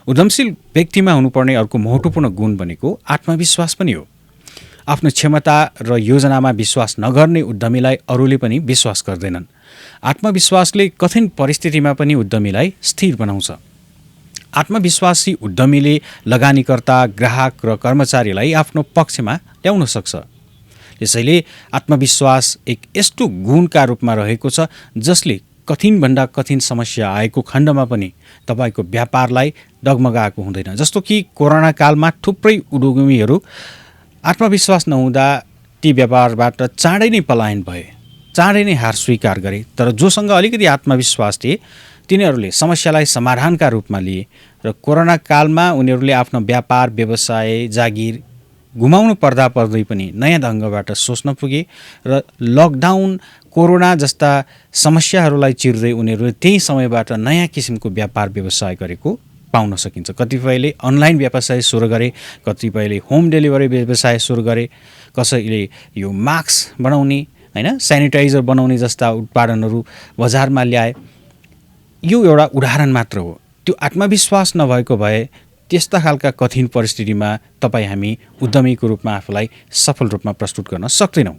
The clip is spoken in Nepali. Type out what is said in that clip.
उद्यमशील व्यक्तिमा हुनुपर्ने अर्को महत्त्वपूर्ण गुण भनेको आत्मविश्वास पनि हो। आफ्नो क्षमता र योजनामा विश्वास नगर्ने उद्यमीलाई अरूले पनि विश्वास गर्दैनन्। आत्मविश्वासले कठिन परिस्थितिमा पनि उद्यमीलाई स्थिर बनाउँछ। आत्मविश्वासी उद्यमीले लगानीकर्ता, ग्राहक र कर्मचारीलाई आफ्नो पक्षमा ल्याउन सक्छ। त्यसैले आत्मविश्वास एक यस्तो गुणका रूपमा रहेको छ जसले कठिनभन्दा कठिन समस्या आएको खण्डमा पनि तपाईँको व्यापारलाई डगमगाएको हुँदैन। जस्तो कि कोरोना कालमा थुप्रै उद्यमीहरू आत्मविश्वास नहुँदा ती व्यापारबाट चाँडै नै पलायन भए, चाँडै नै हार स्वीकार गरे। तर जोसँग अलिकति आत्मविश्वास थिए तिनीहरूले समस्यालाई समाधानका रूपमा लिए र कोरोना कालमा उनीहरूले आफ्नो व्यापार, व्यवसाय, जागिर गुमाउनु पर्दा पर्दै पनि नयाँ ढङ्गबाट सोच्न पुगे र लकडाउन, कोरोना जस्ता समस्याहरूलाई चिर्दै उनीहरूले त्यही समयबाट नयाँ किसिमको व्यापार व्यवसाय गरेको पाउन सकिन्छ। कतिपयले अनलाइन व्यवसाय सुरु गरे, कतिपयले होम डेलिभरी व्यवसाय सुरु गरे, कसैले यो मास्क बनाउने, हैन, सेनिटाइजर बनाउने जस्ता उत्पादनहरू बजारमा ल्याए। यो एउटा उदाहरण मात्र हो। त्यो आत्मविश्वास नभएको भए त्यस्ता खालका कठिन परिस्थितिमा तपाईँ हामी उद्यमीको रूपमा आफूलाई सफल रूपमा प्रस्तुत गर्न सक्दैनौँ।